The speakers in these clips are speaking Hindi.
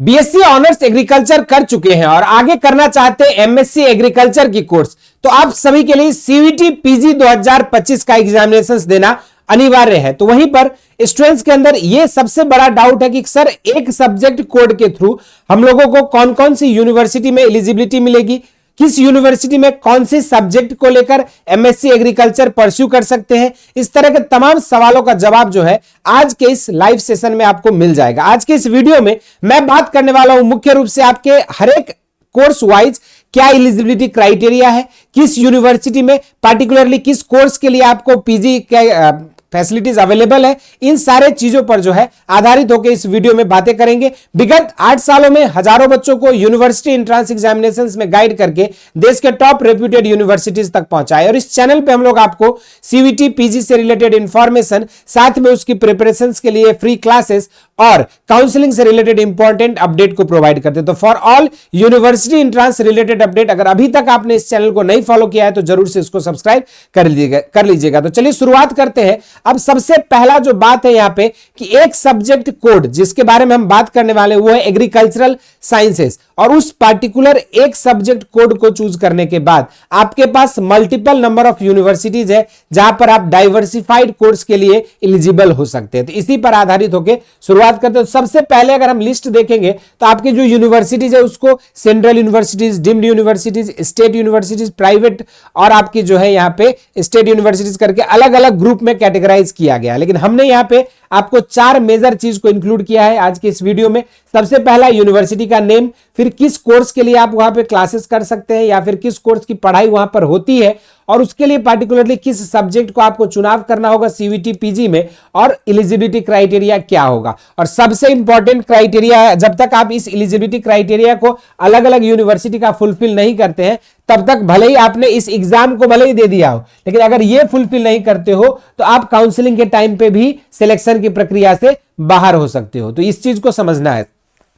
बीएससी ऑनर्स एग्रीकल्चर कर चुके हैं और आगे करना चाहते हैं एमएससी एग्रीकल्चर की कोर्स, तो आप सभी के लिए सीवीटी पीजी 2025 का एग्जामिनेशन देना अनिवार्य है। तो वहीं पर स्टूडेंट्स के अंदर यह सबसे बड़ा डाउट है कि सर एक सब्जेक्ट कोड के थ्रू हम लोगों को कौन कौन सी यूनिवर्सिटी में एलिजिबिलिटी मिलेगी, किस यूनिवर्सिटी में कौन से सब्जेक्ट को लेकर एमएससी एग्रीकल्चर परस्यू कर सकते हैं। इस तरह के तमाम सवालों का जवाब जो है आज के इस लाइव सेशन में आपको मिल जाएगा। आज के इस वीडियो में मैं बात करने वाला हूं मुख्य रूप से आपके हर एक कोर्स वाइज क्या एलिजिबिलिटी क्राइटेरिया है, किस यूनिवर्सिटी में पार्टिकुलरली किस कोर्स के लिए आपको पीजी के फैसिलिटीज अवेलेबल है, इन सारे चीजों पर जो है आधारित होकर इस वीडियो में बातें करेंगे। विगत 8 सालों में हजारों बच्चों को यूनिवर्सिटी एंट्रेंस एग्जामिनेशंस में गाइड करके देश के टॉप रेप्यूटेड यूनिवर्सिटीज तक पहुंचाए और इस चैनल पे हम लोग आपको सीवीटी पीजी से रिलेटेड इंफॉर्मेशन, साथ में उसकी प्रिपरेशंस के लिए फ्री क्लासेस और काउंसलिंग से रिलेटेड इंपॉर्टेंट अपडेट को प्रोवाइड करते हैं। तो for all university entrance related update अगर अभी तक आपने इस चैनल को नहीं फॉलो किया है तो जरूर से इसको सब्सक्राइब कर लीजिएगा। तो चलिए शुरुआत करते हैं। अब सबसे पहला जो बात है यहां पे कि एक सब्जेक्ट कोड जिसके बारे में हम बात करने वाले वो है एग्रीकल्चरल साइंसेस, और उस पार्टिकुलर एक सब्जेक्ट कोड को चूज करने के बाद आपके पास मल्टीपल नंबर ऑफ यूनिवर्सिटीज है जहां पर आप डाइवर्सिफाइड कोर्स के लिए एलिजिबल हो सकते हैं। तो इसी पर आधारित होकर शुरुआत करते हैं। सबसे पहले अगर हम लिस्ट देखेंगे तो आपकी जो यूनिवर्सिटीज है उसको central universities, deemed universities, state universities, private और आपकी जो है यहां पे स्टेट यूनिवर्सिटीज करके अलग अलग ग्रुप में कैटेगराइज किया गया। लेकिन हमने यहां पे आपको 4 मेजर चीज को इंक्लूड किया है आज के इस वीडियो में। सबसे पहला यूनिवर्सिटी का नेम, फिर किस कोर्स के लिए आप वहां पे क्लासेस कर सकते हैं या फिर किस कोर्स की पढ़ाई वहां पर होती है और उसके लिए पार्टिकुलरली किस सब्जेक्ट को आपको चुनाव करना होगा सीवीटी पीजी में, और एलिजिबिलिटी क्राइटेरिया क्या होगा। और सबसे इंपॉर्टेंट क्राइटेरिया है, जब तक आप इस एलिजिबिलिटी क्राइटेरिया को अलग अलग यूनिवर्सिटी का फुलफिल नहीं करते हैं तब तक भले ही आपने इस एग्जाम को भले ही दे दिया हो, लेकिन अगर ये फुलफिल नहीं करते हो तो आप काउंसलिंग के टाइम पे भी सिलेक्शन की प्रक्रिया से बाहर हो सकते हो। तो इस चीज को समझना है।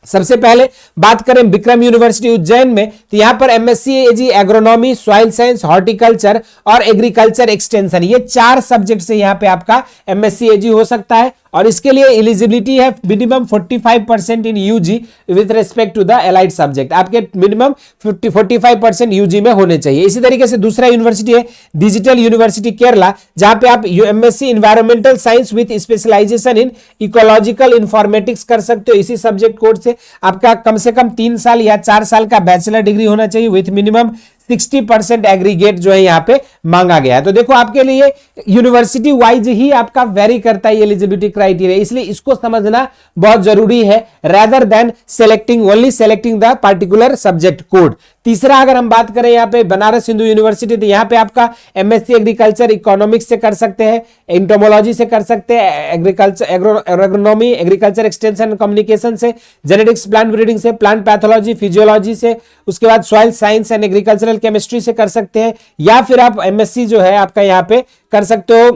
सबसे पहले बात करें विक्रम यूनिवर्सिटी उज्जैन में, तो यहां पर एमएससी एजी एग्रोनॉमी, सॉइल साइंस, हॉर्टिकल्चर और एग्रीकल्चर एक्सटेंशन, ये 4 सब्जेक्ट से यहां पे आपका एमएससी एजी हो सकता है। और इसके लिए एलिजिबिलिटी है minimum 45% in UG with respect to the allied subject, आपके मिनिमम 45% यूजी में होने चाहिए। इसी तरीके से दूसरा यूनिवर्सिटी है डिजिटल यूनिवर्सिटी केरला, जहां पे आप MSc environmental science with specialisation in ecological informatics कर सकते हो। इसी सब्जेक्ट कोड से आपका कम से कम 3 साल या 4 साल का बैचलर डिग्री होना चाहिए विथ मिनिमम 60% एग्रीगेट जो है यहां पे मांगा गया है। तो देखो आपके लिए यूनिवर्सिटी वाइज ही आपका वेरी करता है एलिजिबिलिटी क्राइटेरिया, इसलिए इसको समझना बहुत जरूरी है rather than selecting the particular subject code. तीसरा अगर हम बात करें यहां पे बनारस हिंदू यूनिवर्सिटी, तो यहां पे आपका एमएससी एग्रीकल्चर इकोनॉमिक्स से कर सकते हैं, एंटोमोलॉजी से कर सकते हैं, agriculture agronomy, agriculture extension and communication से, जेनेटिक्स प्लांट ब्रीडिंग से, प्लांट पैथोलॉजी, फिजियोलॉजी से, उसके बाद soil science and agricultural chemistry से कर सकते हैं, या फिर आप एमएससी जो है आपका यहां पे कर सकते हो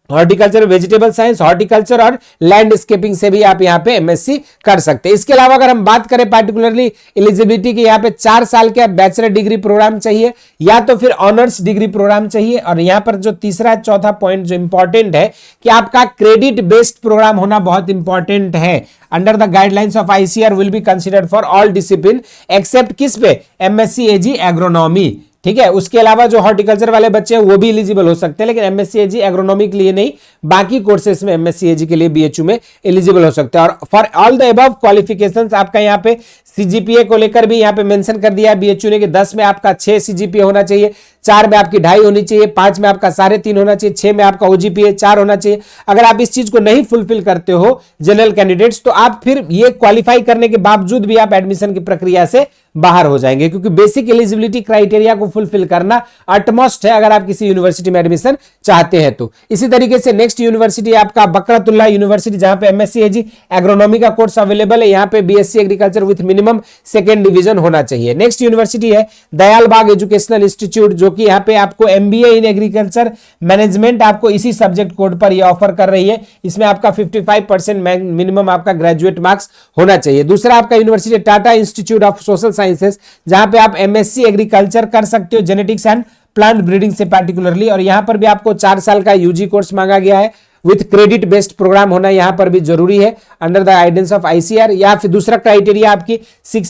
हॉर्टिकल्चर, वेजिटेबल साइंस, हॉर्टिकल्चर और लैंडस्केपिंग से भी आप यहां पे एमएससी कर सकते हैं। इसके अलावा अगर हम बात करें पार्टिकुलरली एलिजिबिलिटी की, यहां पे 4 साल का बैचलर डिग्री प्रोग्राम चाहिए या तो फिर ऑनर्स डिग्री प्रोग्राम चाहिए। और यहां पर जो तीसरा चौथा पॉइंट जो इंपॉर्टेंट है कि आपका क्रेडिट बेस्ड प्रोग्राम होना बहुत इंपॉर्टेंट है। Under the guidelines of ICR will be considered for all discipline except किस पे, एमएससी एजी एग्रोनॉमी, ठीक है। उसके अलावा जो हॉर्टिकल्चर वाले बच्चे हैं वो भी एलिजिबल हो सकते हैं, लेकिन एमएससी एजी एग्रोनॉमी के लिए नहीं, बाकी कोर्सेस में एमएससी एजी के लिए बीएचयू में एलिजिबल हो सकते हैं। और for all the above qualifications आपका यहाँ पे सीजीपीए को लेकर भी यहाँ पे मेंशन कर दिया है बीएचयू ने कि 10 में आपका 6 सीजीपीए होना चाहिए, 4 में आपकी 2.5 होनी चाहिए, 5 में आपका 3.5 होना चाहिए, 6 में आपका ओजीपीए 4 होना चाहिए। अगर आप इस चीज को नहीं फुलफिल करते हो जनरल कैंडिडेट्स, तो आप फिर ये क्वालिफाई करने के बावजूद भी आप एडमिशन की प्रक्रिया से बाहर हो जाएंगे, क्योंकि बेसिक एलिजिबिलिटी क्राइटेरिया को फुलफिल करना अटमोस्ट है अगर आप किसी यूनिवर्सिटी में एडमिशन चाहते हैं तो। इसी तरीके से नेक्स्ट यूनिवर्सिटी आपका बकरतुल्ला यूनिवर्सिटी, जहां पे एमएससी एजी एग्रोनॉमी का कोर्स अवेलेबल है, यहां पे BSc agriculture with minimum 2nd division होना चाहिए। नेक्स्ट यूनिवर्सिटी है दयाल बाग एजुकेशनल इंस्टीट्यूट, जो कि यहां पे आपको एमबीए इन एग्रीकल्चर मैनेजमेंट आपको इसी सब्जेक्ट कोड पर ये ऑफर कर रही है। इसमें आपका 55% मिनिमम आपका ग्रेजुएट मार्क्स होना चाहिए। दूसरा आपका university Tata institute of social sciences, जहां पे आप एमएससी एग्रीकल्चर कर सकते हो जेनेटिक्स एंड प्लांट ब्रीडिंग से पार्टिकुलरली, और यहां पर भी आपको 4 साल का यूजी कोर्स मांगा गया है। विथ क्रेडिट बेस्ड प्रोग्राम होना यहां पर भी जरूरी है under the guidance of ICR. या फिर दूसरा क्राइटेरिया आपकी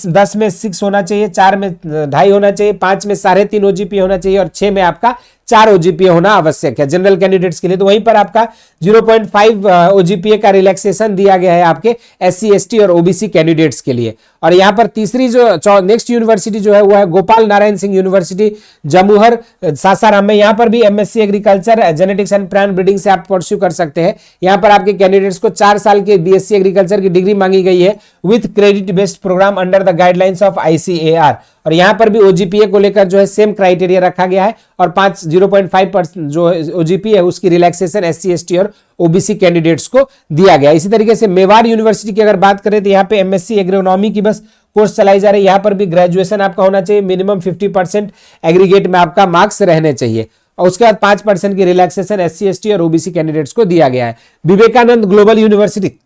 10 में 6 होना चाहिए, 4 में 2.5 होना चाहिए, 5 में 3.5 ओजीपीए होना चाहिए और 6 में आपका 4 ओजीपीए होना आवश्यक है जनरल कैंडिडेट्स के लिए। तो वहीं पर आपका 0.5 ओजीपीए का रिलैक्सेशन दिया गया है आपके एससी एसटी और ओबीसी कैंडिडेट्स के लिए। और यहां पर तीसरी जो नेक्स्ट यूनिवर्सिटी जो है वो है गोपाल नारायण सिंह यूनिवर्सिटी जमुहर सासाराम में। यहां पर भी MSc agriculture genetics and plant breeding से आप परस्यू कर सकते हैं। यहां पर आपके कैंडिडेट्स को 4 साल के बीएससी एग्रीकल्चर की डिग्री मांगी गई है with credit based programme under the guidelines of ICAR. और यहां पर भी ओजीपीए को लेकर जो है सेम क्राइटेरिया रखा गया है और 0.5% जो ओजीपीए है उसकी रिलैक्सेशन एससी एसटी और ओबीसी कैंडिडेट्स को दिया गया। इसी तरीके से मेवाड़ यूनिवर्सिटी की अगर बात करें तो यहां पे एमएससी एग्रोनॉमी की बस कोर्स चलाई जा रही है। यहां पर भी ग्रेजुएशन आपका होना चाहिए, मिनिमम 50% एग्रीगेट में आपका मार्क्स रहने चाहिए और उसके बाद 5% की रिलैक्सेशन एससी एसटी और ओबीसी कैंडिडेट्स को दिया गया है। विवेकानंद ग्लोबल यूनिवर्सिटी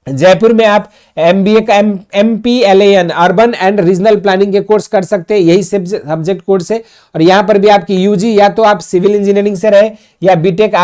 जयपुर में आप एमबीए का एमपीएलएएन अर्बन एंड रीजनल प्लानिंग के कोर्स कर सकते हैं, यही सब्जेक्ट कोर्स है। और यहां पर भी आपकी यूजी या तो आप सिविल इंजीनियरिंग से रहे या बीटेक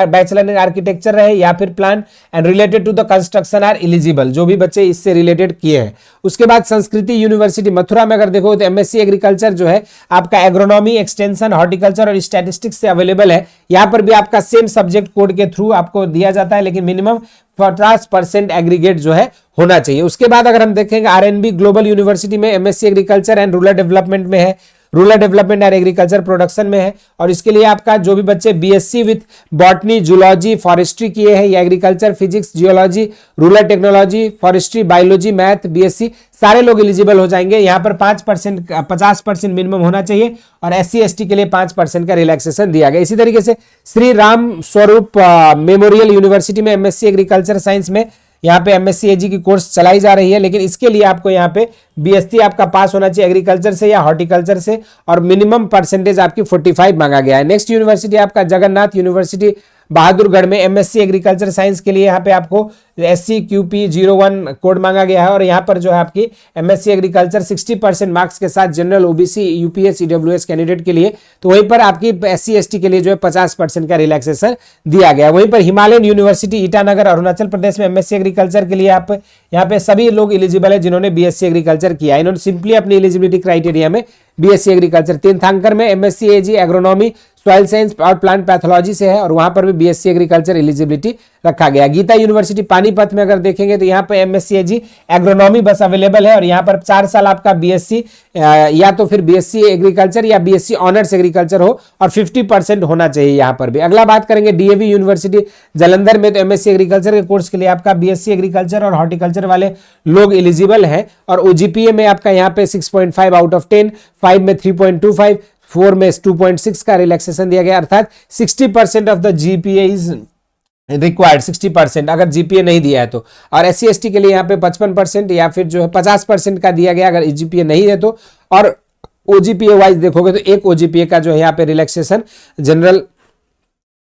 बैचलर इन आर्किटेक्चर रहे या फिर plan and related to the construction are eligible, जो भी बच्चे इससे रिलेटेड किए हैं। उसके बाद संस्कृति यूनिवर्सिटी मथुरा में अगर देखो तो एमएससी एग्रीकल्चर जो है आपका एग्रोनॉमी एक्सटेंशन हॉर्टिकल्चर और स्टैटिस्टिक्स से अवेलेबल है। यहां पर भी आपका सेम सब्जेक्ट कोड के थ्रू आपको दिया जाता है, लेकिन मिनिमम 50% एग्रीगेट जो है होना चाहिए। उसके बाद अगर हम देखेंगे आरएनबी ग्लोबल यूनिवर्सिटी में MSc agriculture and rural development में है, rural development and agriculture production में है। और इसके लिए आपका जो भी बच्चे BSc with botany zoology forestry किए हैं या agriculture physics geology rural technology forestry biology math BSc सारे लोग एलिजिबल हो जाएंगे। यहाँ पर 50% मिनिमम होना चाहिए और एससी एसटी के लिए 5% का रिलैक्सेशन दिया गया। इसी तरीके से श्री राम स्वरूप मेमोरियल यूनिवर्सिटी में एमएससी एग्रीकल्चर साइंस में यहाँ पे एमएससी एजी की कोर्स चलाई जा रही है, लेकिन इसके लिए आपको यहाँ पे बीएससी आपका पास होना चाहिए एग्रीकल्चर से या हॉर्टिकल्चर से और मिनिमम परसेंटेज आपकी 45 मांगा गया है। नेक्स्ट यूनिवर्सिटी आपका जगन्नाथ यूनिवर्सिटी बहादुरगढ़ में एमएससी एग्रीकल्चर साइंस के लिए यहाँ पे आपको SCQP01 कोड मांगा गया है और यहाँ पर जो है आपकी एमएससी एग्रीकल्चर 60% मार्क्स के साथ general OBC UPS EWS candidate के लिए, तो वहीं पर आपकी एससी एसटी के लिए जो है 50% का रिलैक्सेशन दिया गया। वहीं पर हिमालयन यूनिवर्सिटी ईटानगर अरुणाचल प्रदेश में एमएससी एग्रीकल्चर के लिए आप यहाँ पे सभी लोग एलिजिबल है जिन्होंने बीएससी एग्रीकल्चर किया। इन्होंने सिंपली अपनी एलिजिबिलिटी क्राइटेरिया में बीएससी एग्रीकल्चर। तीर्थंकर में एमएससी एजी एग्रोनॉमी सॉइल साइंस और प्लांट पैथोलॉजी से है और वहां पर भी बीएससी एग्रीकल्चर एलिजिबिलिटी रखा गया। गीता यूनिवर्सिटी पानीपत में अगर देखेंगे तो यहाँ पे एमएससी एजी एग्रोनॉमी बस अवेलेबल है और यहाँ पर 4 साल आपका बीएससी या तो फिर बीएससी एग्रीकल्चर या बीएससी ऑनर्स एग्रीकल्चर हो और 50% होना चाहिए यहाँ पर भी। अगला बात करेंगे डीएवी यूनिवर्सिटी जालंधर में, तो एमएससी एग्रीकल्चर के कोर्स के लिए आपका बीएससी एग्रीकल्चर और हॉर्टिकल्चर वाले लोग एलिजिबल हैं और ओजीपीए में आपका यहाँ पे 6.5 आउट ऑफ 10, 5 में 3.25, 4 में 2.6 का रिलैक्सेशन दिया गया, अर्थात 60% of the GPA is required. 60% अगर जीपीए नहीं दिया है तो। और एससी एसटी के लिए यहाँ पे 55% या फिर जो है 50% का दिया गया अगर जीपीए नहीं है तो। और ओजीपीए वाइज देखोगे तो एक ओजीपीए का जो है यहाँ पे रिलैक्सेशन जनरल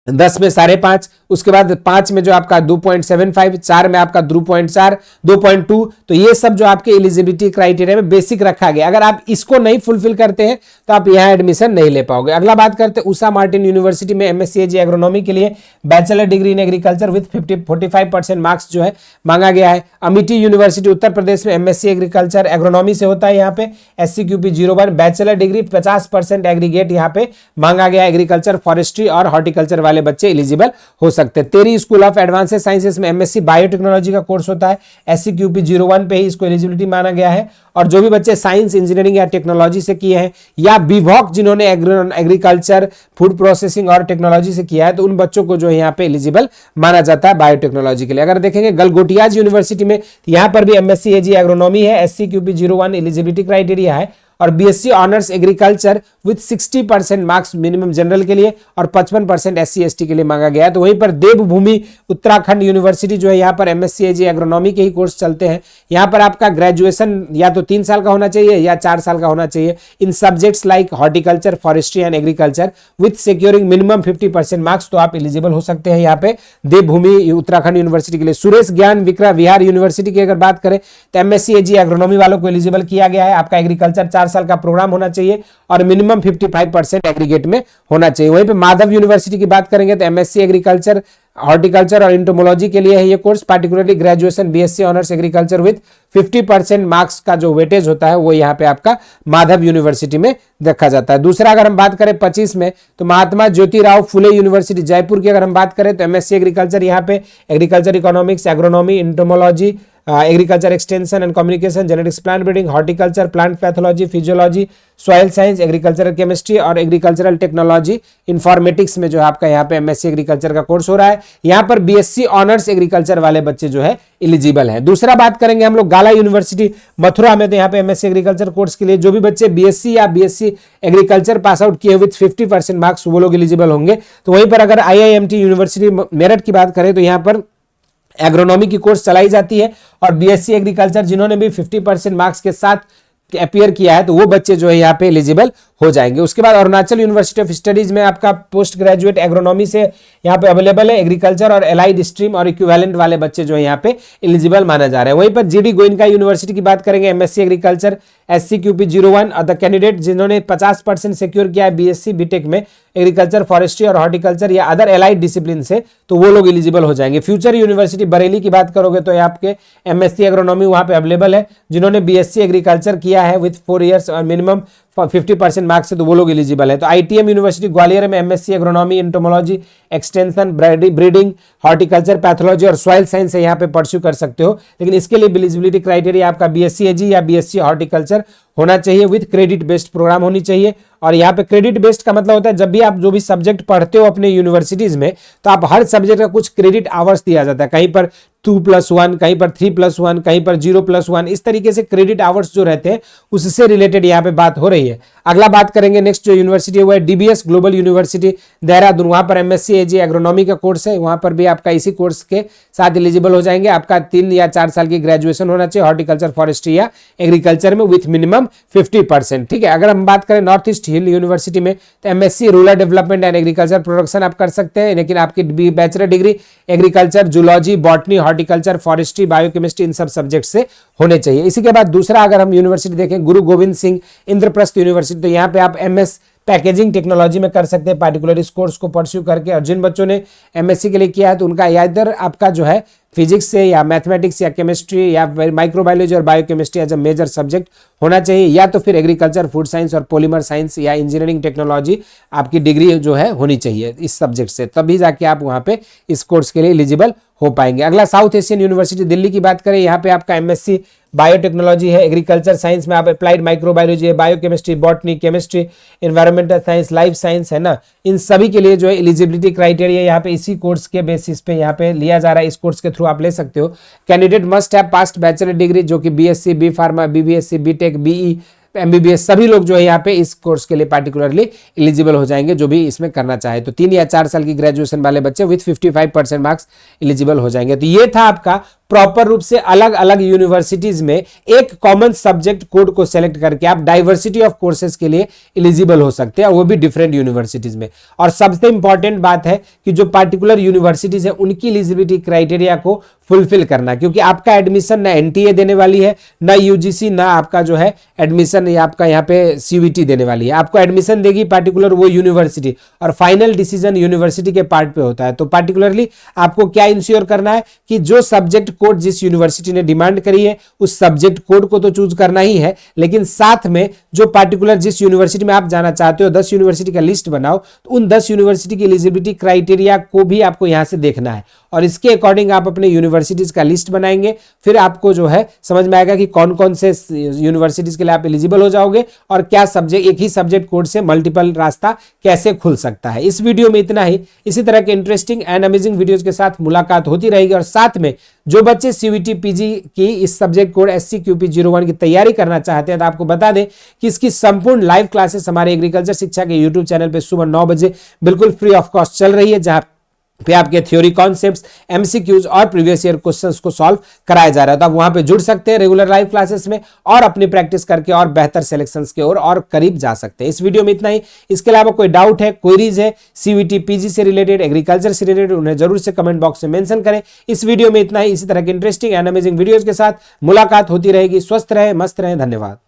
10 में 5.5, उसके बाद 5 में जो आपका 2.75, 4 में आपका 2.4, 2.2, तो ये सब जो आपके एलिजिबिलिटी क्राइटेरिया में बेसिक रखा गया। अगर आप इसको नहीं फुलफिल करते हैं तो आप यहाँ एडमिशन नहीं ले पाओगे। अगला बात करते हैं उषा मार्टिन यूनिवर्सिटी में एमएससी एजी एग्रोनॉमी के लिए bachelor degree in agriculture with 45% marks जो है मांगा गया है। अमिटी यूनिवर्सिटी उत्तर प्रदेश में एमएससी एग्रीकल्चर एग्रोनॉमी से होता है। यहाँ पे SCQP01 बैचलर डिग्री 50% एग्रीगेट यहाँ पे मांगा गया। एग्रीकल्चर फॉरेस्ट्री और हॉर्टिकल्चर वाले बच्चे एलिजिबल हो सकते हैं। तेरी स्कूल ऑफ एडवांसेड साइंसेस में एमएससी बायोटेक्नोलॉजी का कोर्स होता है, SCQP01 पे ही इसको एलिजिबिलिटी माना गया है। और जो भी बच्चे साइंस इंजीनियरिंग या टेक्नोलॉजी से किए हैं या बीवॉक जिन्होंने एग्रीकल्चर फूड प्रोसेसिंग और टेक्नोलॉजी से किया है तो उन बच्चों को जो है यहाँ पे एलिजिबल माना जाता है बायोटेक्नोलॉजी के लिए। अगर देखेंगे गलगोटियाज यूनिवर्सिटी में यहाँ पर भी एमएससी एजी एग्रोनॉमी है, SCQP01 एलिजिबिलिटी क्राइटेरिया है और BSc honours agriculture with 60% marks minimum general के लिए और 55% एससी एसटी के लिए मांगा गया है। तो वहीं पर देवभूमि उत्तराखंड यूनिवर्सिटी जो है यहाँ पर एमएससी एजी एग्रोनॉमी के ही कोर्स चलते हैं। यहाँ पर आपका ग्रेजुएशन या तो 3 साल का होना चाहिए या 4 साल का होना चाहिए in subjects like horticulture forestry and agriculture with securing minimum 50% marks, तो आप एलिजिबल हो सकते हैं यहाँ पे देवभूमि उत्तराखंड यूनिवर्सिटी के लिए। सुरेश ज्ञान विहार यूनिवर्सिटी की अगर बात करें तो एमएससी एजी एग्रोनॉमी वालों को एलिजिबल किया गया है। आपका एग्रीकल्चर 4 साल का प्रोग्राम होना चाहिए और मिनिमम 55% एग्रीगेट में होना चाहिए। वहीं पे माधव यूनिवर्सिटी की बात करेंगे तो एमएससी एग्रीकल्चर हॉर्टिकल्चर और इंटोमोलॉजी के लिए है ये course. Particularly graduation BSc honours agriculture with 50% marks का जो वेटेज होता है वो यहाँ पे आपका माधव यूनिवर्सिटी में देखा जाता है। दूसरा अगर हम बात करें 25 में तो महात्मा ज्योतिराव फुले यूनिवर्सिटी जयपुर की अगर हम बात करें तो एमएससी एग्रीकल्चर यहाँ पे agriculture economics, agronomy, entomology, agriculture extension and communication, genetics, plant breeding, horticulture, plant pathology, physiology, soil science, agricultural chemistry और एग्रीकल्चरल टेक्नोलॉजी इंफॉर्मेटिक्स में जो है आपका यहाँ पे एमएससी एग्रीकल्चर का कोर्स हो रहा है। यहाँ पर बीएससी ऑनर्स एग्रीकल्चर वाले बच्चे जो है एलिजिबल हैं। दूसरा बात करेंगे हम लोग गाला यूनिवर्सिटी मथुरा में, तो यहाँ पे एमएससी एग्रीकल्चर कोर्स के लिए जो भी बच्चे बीएससी या बीएससी एग्रीकल्चर पास आउट किए विद 50% मार्क्स वो लोग एलिजिबल होंगे। तो वहीं पर अगर आईआईएमटी यूनिवर्सिटी मेरठ की बात करें तो यहाँ पर एग्रोनॉमी की कोर्स चलाई जाती है और बीएससी एग्रीकल्चर जिन्होंने भी 50% मार्क्स के साथ अपीयर किया है तो वो बच्चे जो है यहाँ पे एलिजिबल हो जाएंगे। उसके बाद अरुणाचल यूनिवर्सिटी ऑफ स्टडीज में आपका पोस्ट ग्रेजुएट एग्रोनॉमी से यहाँ पे अवेलेबल है। एग्रीकल्चर और एलाइड स्ट्रीम और इक्विवेलेंट वाले बच्चे जो है यहाँ पे एलिजिबल माना जा रहा है। वहीं पर जीडी गोइनका यूनिवर्सिटी की बात करेंगे, एमएससी एग्रीकल्चर SCQP 01 और द कैंडिडेट जिन्होंने 50% सिक्योर किया है बीएससी बीटेक में एग्रीकल्चर, फॉरेस्ट्री और हॉर्टिकल्चर या अदर एलाइड डिसिप्लिन से, तो वो लोग एलिजिबल हो जाएंगे। फ्यूचर यूनिवर्सिटी बरेली की बात करोगे तो आपके एमएससी एग्रोनॉमी वहां पे अवेलेबल है। जिन्होंने बीएससी एग्रीकल्चर किया है विद 4 इयर्स और मिनिमम 50% मार्क्स से, तो वो लोग एलिजिबल है। तो आईटीएम यूनिवर्सिटी ग्वालियर में MSc agronomy, entomology, extension, breeding, horticulture, pathology और सॉइल साइंस यहाँ पे परस्यू कर सकते हो। लेकिन इसके लिए एलिजिबिलिटी क्राइटेरिया आपका बीएससी एजी या बीएससी हॉर्टिकल्चर होना चाहिए विद क्रेडिट बेस्ड प्रोग्राम होनी चाहिए। और यहाँ पे क्रेडिट बेस्ड का मतलब होता है जब भी आप जो भी सब्जेक्ट पढ़ते हो अपने यूनिवर्सिटीज में तो आप हर सब्जेक्ट का कुछ क्रेडिट आवर्स दिया जाता है, कहीं पर 2+1, कहीं पर 3+1, कहीं पर 0+1, इस तरीके से क्रेडिट आवर्स जो रहते हैं उससे रिलेटेड यहाँ पे बात हो रही है। अगला बात करेंगे नेक्स्ट जो यूनिवर्सिटी है वो है डीबीएस ग्लोबल यूनिवर्सिटी देहरादून। वहां पर एमएससी एजी एग्रोनॉमी का कोर्स है, वहां पर भी आपका इसी कोर्स के साथ एलिजिबल हो जाएंगे। आपका 3 या 4 साल की ग्रेजुएशन होना चाहिए हॉर्टिकल्चर, फॉरेस्ट्री या एग्रीकल्चर में विथ मिनिमम 50%। ठीक है। अगर हम बात करें नॉर्थ ईस्ट हिल यूनिवर्सिटी में तो MSc rural development and agriculture production आप कर सकते हैं, लेकिन आपकी bachelor degree agriculture, zoology, botany, horticulture, forestry, biochemistry इन सब सब्जेक्ट से होने चाहिए। इसी के बाद दूसरा अगर हम यूनिवर्सिटी देखें गुरु गोविंद सिंह इंद्रप्रस्थ यूनिवर्सिटी, तो यहाँ पे आप एमएस पैकेजिंग टेक्नोलॉजी में कर सकते हैं पार्टिकुलर इस कोर्स को परस्यू करके। और जिन बच्चों ने एमएससी के लिए किया है तो उनका इधर आपका जो है फिजिक्स से या मैथमेटिक्स या केमिस्ट्री या माइक्रोबायोलॉजी और biochemistry as a major subject होना चाहिए, या तो फिर एग्रीकल्चर, फूड साइंस और पॉलीमर साइंस या इंजीनियरिंग टेक्नोलॉजी आपकी डिग्री जो है होनी चाहिए इस सब्जेक्ट से, तभी जाके आप वहां पे इस कोर्स के लिए एलिजिबल हो पाएंगे। अगला साउथ एशियन यूनिवर्सिटी दिल्ली की बात करें, यहाँ पे आपका एमएससी बायोटेक्नोलॉजी है, एग्रीकल्चर साइंस में आप अप्लाइड माइक्रोबायोलॉजी है, biochemistry, botany, chemistry, environmental science, life science है ना, इन सभी के लिए जो है एलिजिबिलिटी क्राइटेरिया यहाँ पे इसी कोर्स के बेसिस पे यहाँ पे लिया जा रहा है। इस कोर्स के थ्रू आप ले सकते हो। Candidate must have passed bachelor degree जो कि BSc, B pharma, BBSc, BTech, BE, MBBS सभी लोग जो है यहाँ पे इस कोर्स के लिए पार्टिकुलरली एलिजिबल हो जाएंगे जो भी इसमें करना चाहे। तो 3 या 4 साल की ग्रेजुएशन वाले बच्चे विथ 55% मार्क्स एलिजिबल हो जाएंगे। तो ये था आपका प्रॉपर रूप से अलग अलग यूनिवर्सिटीज में एक कॉमन सब्जेक्ट कोड को सेलेक्ट करके आप डाइवर्सिटी ऑफ कोर्सेज के लिए एलिजिबल हो सकते हैं, और वो भी डिफरेंट यूनिवर्सिटीज में। और सबसे इंपॉर्टेंट बात है कि जो पार्टिकुलर यूनिवर्सिटीज है उनकी एलिजिबिलिटी क्राइटेरिया को फुलफिल करना, क्योंकि आपका एडमिशन ना एनटीए देने वाली है, ना यूजीसी, ना आपका जो है एडमिशन आपका यहाँ पे सीवीटी देने वाली है। आपको एडमिशन देगी पार्टिकुलर वो यूनिवर्सिटी, और फाइनल डिसीजन यूनिवर्सिटी के पार्ट पे होता है। तो पार्टिकुलरली आपको क्या इंश्योर करना है कि जो सब्जेक्ट कोड जिस यूनिवर्सिटी ने डिमांड करी है उस सब्जेक्ट कोड को तो चूज करना ही है, लेकिन साथ में जो पार्टिकुलर जिस यूनिवर्सिटी में आप जाना चाहते हो 10 यूनिवर्सिटी का लिस्ट बनाओ, तो उन 10 यूनिवर्सिटी की एलिजिबिलिटी क्राइटेरिया को भी आपको यहां से देखना है, और इसके अकॉर्डिंग आप अपने यूनिवर्सिटीज का लिस्ट बनाएंगे। फिर आपको जो है समझ में आएगा कि कौन कौन से यूनिवर्सिटीज के लिए आप एलिजिबल हो जाओगे और क्या सब्जेक्ट, एक ही सब्जेक्ट कोड से मल्टीपल रास्ता कैसे खुल सकता है। इस वीडियो में इतना ही। इसी तरह के इंटरेस्टिंग एंड अमेजिंग वीडियोज के साथ मुलाकात होती रहेगी। और साथ में जो बच्चे सीवीटी पीजी की इस सब्जेक्ट कोड SCQP 01 की तैयारी करना चाहते हैं तो आपको बता दें कि इसकी संपूर्ण लाइव क्लासेस हमारे एग्रीकल्चर शिक्षा के यूट्यूब चैनल पे सुबह 9 बजे बिल्कुल फ्री ऑफ कॉस्ट चल रही है, जहां पे आपके थ्योरी कॉन्सेप्ट्स, एमसीक्यूज और प्रीवियस ईयर क्वेश्चंस को सॉल्व कराया जा रहा है। तो आप वहां पे जुड़ सकते हैं रेगुलर लाइव क्लासेस में और अपनी प्रैक्टिस करके और बेहतर सिलेक्शंस की ओर और करीब जा सकते हैं। इस वीडियो में इतना ही। इसके अलावा कोई डाउट है, क्वेरीज है सीवीटी पीजी से रिलेटेड, एग्रीकल्चर से रिलेटेड, उन्हें जरूर से कमेंट बॉक्स में मेंशन करें। इस वीडियो में इतना ही। इसी तरह के इंटरेस्टिंग एंड अमेजिंग वीडियोज के साथ मुलाकात होती रहेगी। स्वस्थ रहे, मस्त रहे। धन्यवाद।